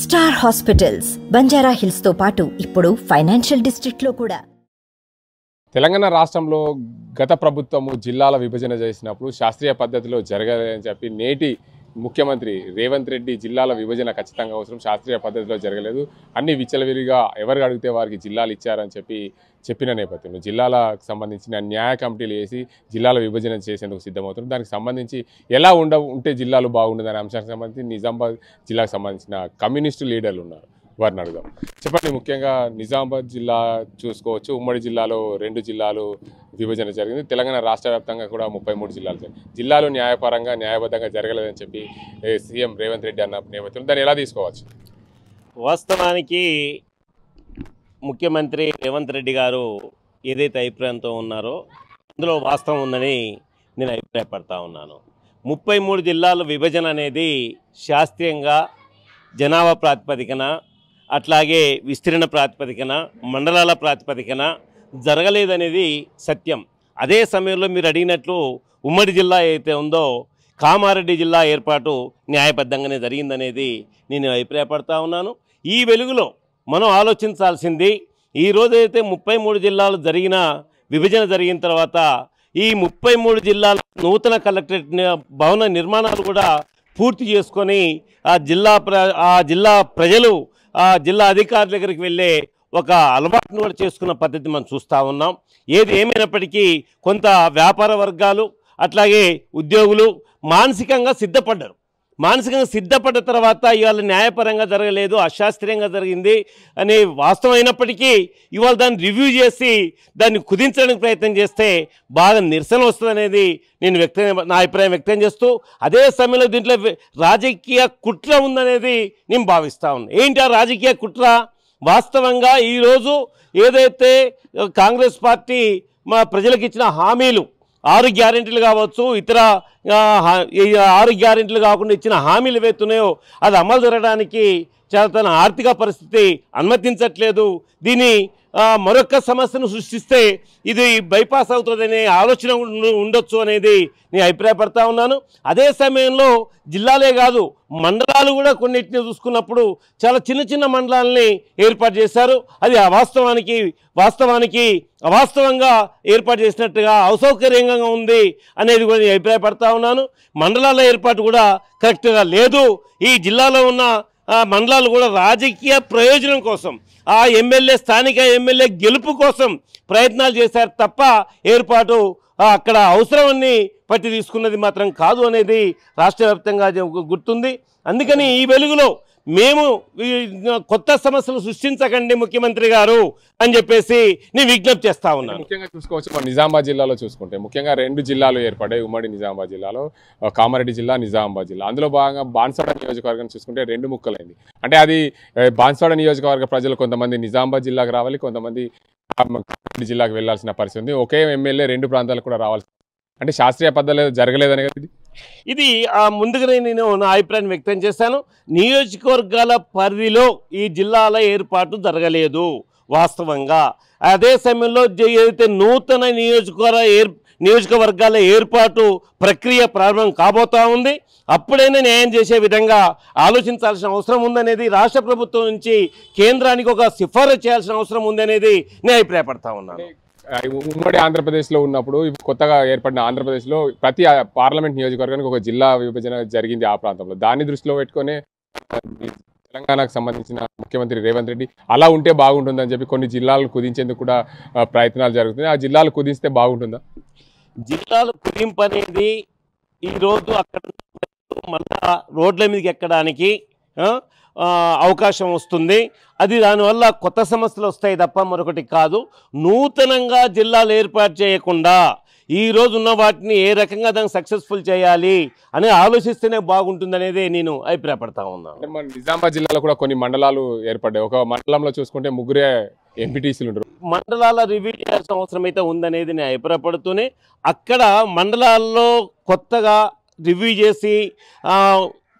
Star hospitals Banjara hills తో పాటు ఇప్పుడు ఫైనాన్షియల్ డిస్ట్రిక్ట్ లో కూడా. తెలంగాణ రాష్ట్రంలో గత ప్రభుత్వము జిల్లాల విభజన చేసినప్పుడు శాస్త్రీయ పద్ధతిలో జరగలేదని చెప్పి నేటి ముఖ్యమంత్రి రేవంత్ రెడ్డి జిల్లాల విభజన ఖచ్చితంగా అవసరం, శాస్త్రీయ పద్ధతిలో జరగలేదు, అన్ని విచ్చలవిడిగా ఎవరికి అడిగితే వారికి జిల్లాలు ఇచ్చారని చెప్పిన నేపథ్యంలో జిల్లాలకు సంబంధించిన న్యాయ కమిటీలు వేసి జిల్లాల విభజన చేసేందుకు సిద్ధమవుతుంది. దానికి సంబంధించి ఎలా ఉంటే జిల్లాలు బాగుండదనే అంశానికి సంబంధించి నిజామాబాద్ జిల్లాకు సంబంధించిన కమ్యూనిస్టు లీడర్లు ఉన్నారు, వారిని అడుగుదాం. చెప్పండి, ముఖ్యంగా నిజామాబాద్ జిల్లా చూసుకోవచ్చు, ఉమ్మడి జిల్లాలో 2 జిల్లాలు విభజన జరిగింది. తెలంగాణ రాష్ట్ర వ్యాప్తంగా కూడా 33 జిల్లాలు జరిగింది. జిల్లాలు న్యాయపరంగా న్యాయబద్ధంగా జరగలేదని చెప్పి సీఎం రేవంత్ రెడ్డి అన్న నేపథ్యంలో దాన్ని ఎలా తీసుకోవచ్చు? వాస్తవానికి ముఖ్యమంత్రి రేవంత్ రెడ్డి గారు ఏదైతే అభిప్రాయంతో ఉన్నారో అందులో వాస్తవం ఉందని నేను అభిప్రాయపడతా ఉన్నాను. 33 జిల్లాల విభజన అనేది శాస్త్రీయంగా జనాభా ప్రాతిపదికన, అట్లాగే విస్తీర్ణ ప్రాతిపదికన, మండలాల ప్రాతిపదికన జరగలేదనేది సత్యం. అదే సమయంలో మీరు అడిగినట్లు ఉమ్మడి జిల్లా ఏదైతే ఉందో కామారెడ్డి జిల్లా ఏర్పాటు న్యాయబద్ధంగానే జరిగిందనేది నేను అభిప్రాయపడతా ఉన్నాను. ఈ వెలుగులో మనం ఆలోచించాల్సింది, ఈరోజు అయితే 33 జిల్లాలు విభజన జరిగిన తర్వాత ఈ 33 జిల్లాల నూతన కలెక్టరేట్ భవన నిర్మాణాలు కూడా పూర్తి చేసుకొని ఆ జిల్లా ప్రజలు ఆ జిల్లా అధికారుల దగ్గరికి వెళ్ళే ఒక అలవాటును కూడా చేసుకున్న పద్ధతి మనం చూస్తూ ఉన్నాం. ఏది ఏమైనప్పటికీ కొంత వ్యాపార వర్గాలు అట్లాగే ఉద్యోగులు మానసికంగా సిద్ధపడ్డ తర్వాత ఇవాళ న్యాయపరంగా జరగలేదు, అశాస్త్రీయంగా జరిగింది అని వాస్తవం అయినప్పటికీ ఇవాళ దాన్ని రివ్యూ చేసి దాన్ని కుదించడానికి ప్రయత్నం చేస్తే బాగా నిరసన వస్తుందనేది నా అభిప్రాయం వ్యక్తం చేస్తూ, అదే సమయంలో దీంట్లో రాజకీయ కుట్ర ఉందనేది నేను భావిస్తా ఉన్నాను. ఏంటి ఆ రాజకీయ కుట్ర? వాస్తవంగా ఈరోజు ఏదైతే కాంగ్రెస్ పార్టీ మా ప్రజలకు ఇచ్చిన హామీలు 6 గ్యారెంటీలు కావచ్చు, ఇతర 6 గ్యారెంటీలు కాకుండా ఇచ్చిన హామీలు ఏవైతున్నాయో అది అమలు జరగడానికి తన ఆర్థిక పరిస్థితి అనుమతించట్లేదు. దీన్ని మరొక సమస్యను సృష్టిస్తే ఇది బైపాస్ అవుతుందనే ఆలోచన ఉండొచ్చు అనేది నేను అభిప్రాయపడతా ఉన్నాను. అదే సమయంలో జిల్లాలే కాదు మండలాలు కూడా కొన్నిటిని చూసుకున్నప్పుడు చాలా చిన్న మండలాలని ఏర్పాటు చేశారు. అది అవాస్తవంగా ఏర్పాటు చేసినట్టుగా అసౌకర్యంగా ఉంది అనేది కూడా నేను అభిప్రాయపడతా ఉన్నాను. మండలాల ఏర్పాటు కూడా కరెక్ట్గా లేదు. ఈ జిల్లాలో ఉన్న మండలాలు కూడా రాజకీయ ప్రయోజనం కోసం, ఆ స్థానిక ఎమ్మెల్యే గెలుపు కోసం ప్రయత్నాలు చేశారు తప్ప ఏర్పాటు అక్కడ అవసరాన్ని పట్టి తీసుకున్నది మాత్రం కాదు అనేది రాష్ట్ర వ్యాప్తంగా గుర్తుంది. అందుకని ఈ వెలుగులో మేము కొత్త సమస్యలు సృష్టించకండి ముఖ్యమంత్రి గారు అని చెప్పేసి నేను విజ్ఞప్తి చేస్తా ఉన్నాను. ముఖ్యంగా చూసుకోవచ్చు, మన నిజామాబాద్ జిల్లాలో చూసుకుంటే ముఖ్యంగా 2 జిల్లాలు ఏర్పడ్డాయి. ఉమ్మడి నిజామాబాద్ జిల్లాలో కామారెడ్డి జిల్లా, నిజామాబాద్ జిల్లా. అందులో భాగంగా బాన్స్వాడ నియోజకవర్గం చూసుకుంటే 2 ముక్కలైంది. అంటే అది బాన్స్వాడ నియోజకవర్గ ప్రజలు కొంతమంది నిజామాబాద్ జిల్లాకు రావాలి, కొంతమంది కామారెడ్డి జిల్లాకు వెళ్లాల్సిన పరిస్థితి ఉంది. ఒకే ఎమ్మెల్యే 2 ప్రాంతాలకు కూడా రావాల్సి, అంటే శాస్త్రీయ పద్ధతిలో జరగలేదనే కదా ఇది ముందుగానే నేను నా అభిప్రాయాన్ని వ్యక్తం చేశాను. నియోజకవర్గాల పరిధిలో ఈ జిల్లాల ఏర్పాటు జరగలేదు వాస్తవంగా. అదే సమయంలో ఏదైతే నూతన నియోజకవర్గాల ఏర్పాటు ప్రక్రియ ప్రారంభం కాబోతా ఉంది, అప్పుడైనా న్యాయం చేసే విధంగా ఆలోచించాల్సిన అవసరం ఉందనేది, రాష్ట్ర ప్రభుత్వం నుంచి కేంద్రానికి ఒక సిఫారసు చేయాల్సిన అవసరం ఉందనేది నేను అభిప్రాయపడతా ఉన్నాను. ఉమ్మడి ఆంధ్రప్రదేశ్లో ఉన్నప్పుడు కొత్తగా ఏర్పడిన ఆంధ్రప్రదేశ్లో ప్రతి పార్లమెంట్ నియోజకవర్గానికి ఒక జిల్లా విభజన జరిగింది ఆ ప్రాంతంలో. దాన్ని దృష్టిలో పెట్టుకునే తెలంగాణకు సంబంధించిన ముఖ్యమంత్రి రేవంత్ రెడ్డి అలా ఉంటే బాగుంటుందని చెప్పి కొన్ని జిల్లాలను కుదించేందుకు కూడా ప్రయత్నాలు జరుగుతున్నాయి. ఆ జిల్లాలు కుదిస్తే బాగుంటుందా? జిల్లాలు కుదింపు అనేది ఈరోజు అక్కడ మళ్ళా రోడ్ల మీదకి ఎక్కడానికి అవకాశం వస్తుంది. అది దానివల్ల కొత్త సమస్యలు వస్తాయి తప్ప మరొకటి కాదు. నూతనంగా జిల్లాలు ఏర్పాటు చేయకుండా ఈరోజు ఉన్న వాటిని ఏ రకంగా దాన్ని సక్సెస్ఫుల్ చేయాలి అని ఆలోచిస్తేనే బాగుంటుందనేది నేను అభిప్రాయపడతా ఉన్నాను. అంటే మన నిజామాబాద్ జిల్లాలో కూడా కొన్ని మండలాలు ఏర్పడ్డాయి. ఒక మండలంలో చూసుకుంటే 3 ఎంపీటీసీలు ఉంటారు. మండలాల రివ్యూ చేయాల్సిన అవసరం అయితే ఉందనేది నేను అభిప్రాయపడుతూనే అక్కడ మండలాల్లో కొత్తగా రివ్యూ చేసి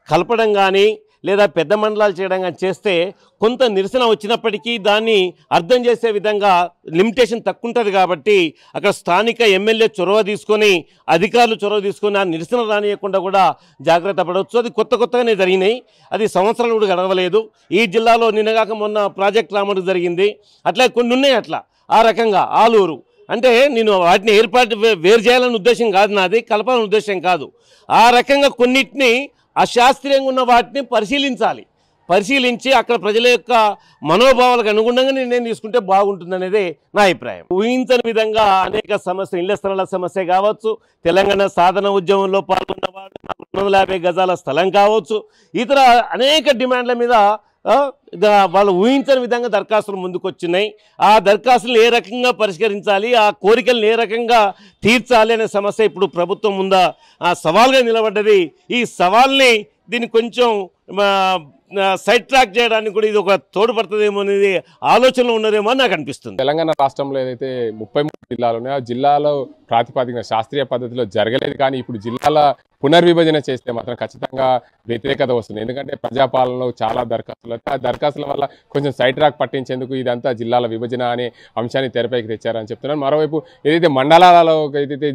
కలపడం కానీ లేదా పెద్ద మండలాలు చేయడం కానీ చేస్తే కొంత నిరసన వచ్చినప్పటికీ దాన్ని అర్థం చేసే విధంగా లిమిటేషన్ తక్కువ ఉంటుంది కాబట్టి అక్కడ స్థానిక ఎమ్మెల్యే చొరవ తీసుకొని అధికారులు చొరవ తీసుకొని ఆ నిరసన రానియకుండా కూడా జాగ్రత్త పడవచ్చు. అది కొత్తగానే జరిగినాయి, అది సంవత్సరాలు కూడా గడవలేదు. ఈ జిల్లాలో నిన్నగాక మొన్న ప్రాజెక్ట్ రామడు జరిగింది, అట్లా కొన్ని ఉన్నాయి. అట్లా ఆ రకంగా ఆలూరు అంటే నేను వాటిని వేరు చేయాలనే ఉద్దేశం కాదు నాది, కలపాలనే ఉద్దేశం కాదు. ఆ రకంగా కొన్నిటిని అశాస్త్రీయంగా ఉన్న వాటిని పరిశీలించి అక్కడ ప్రజల యొక్క మనోభావాలకు అనుగుణంగా నిర్ణయం తీసుకుంటే బాగుంటుందనేదే నా అభిప్రాయం. ఊహించని విధంగా అనేక సమస్యలు, ఇళ్ల స్థలాల సమస్య కావచ్చు, తెలంగాణ సాధన ఉద్యమంలో పాల్గొన్న వాళ్ళు 250 గజాల స్థలం కావచ్చు, ఇతర అనేక డిమాండ్ల మీద వాళ్ళు ఊహించని విధంగా దరఖాస్తులు ముందుకు వచ్చినాయి. ఆ దరఖాస్తులు ఏ రకంగా పరిష్కరించాలి, ఆ కోరికలను ఏ రకంగా తీర్చాలి అనే సమస్య ఇప్పుడు ప్రభుత్వం ముందా సవాల్గా నిలబడ్డది. ఈ సవాల్ని దీన్ని కొంచెం సైడ్ ట్రాక్ చేయడానికి కూడా ఇది ఒక తోడ్పడుతుందేమో అనేది ఆలోచనలో ఉన్నదేమో అని నాకు అనిపిస్తుంది. తెలంగాణ రాష్ట్రంలో ఏదైతే 33 జిల్లాలు ఉన్నాయో ఆ జిల్లాలో ప్రాతిపదికన శాస్త్రీయ పద్ధతిలో జరగలేదు. కానీ ఇప్పుడు జిల్లాల పునర్విభజన చేస్తే మాత్రం ఖచ్చితంగా వ్యతిరేకత వస్తుంది. ఎందుకంటే ప్రజాపాలనలో చాలా దరఖాస్తులు, ఆ దరఖాస్తుల వల్ల కొంచెం సైడ్ ట్రాక్ పట్టించేందుకు ఇదంతా జిల్లాల విభజన అనే అంశాన్ని తెరపైకి తెచ్చారని చెప్తున్నారు. మరోవైపు ఏదైతే మండలాలలో ఏదైతే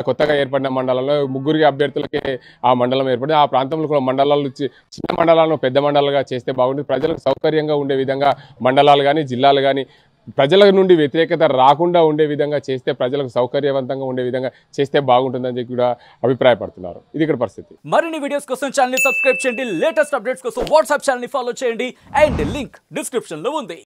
కొత్తగా ఏర్పడిన మండలంలో 3 అభ్యర్థులకే ఆ మండలం ఏర్పడింది, ఆ ప్రాంతంలో కూడా మండలాలు చిన్న మండలాలను పెద్ద మండలాలుగా చేస్తే బాగుంటుంది. ప్రజలకు సౌకర్యంగా ఉండే విధంగా మండలాలు కానీ జిల్లాలు కానీ ప్రజల నుండి వ్యతిరేకత రాకుండా ఉండే విధంగా చేస్తే, ప్రజలకు సౌకర్యవంతంగా ఉండే విధంగా చేస్తే బాగుంటుందని చెప్పి కూడా అభిప్రాయపడుతున్నారు. ఇది ఇక్కడ పరిస్థితి. మరిన్ని వీడియోస్ కోసం ఛానల్ ని సబ్స్క్రైబ్ చేయండి, లేటెస్ట్ అప్డేట్స్ కోసం వాట్సాప్ ఛానల్ ని ఫాలో చేయండి అండ్ లింక్ డిస్క్రిప్షన్ లో ఉంది.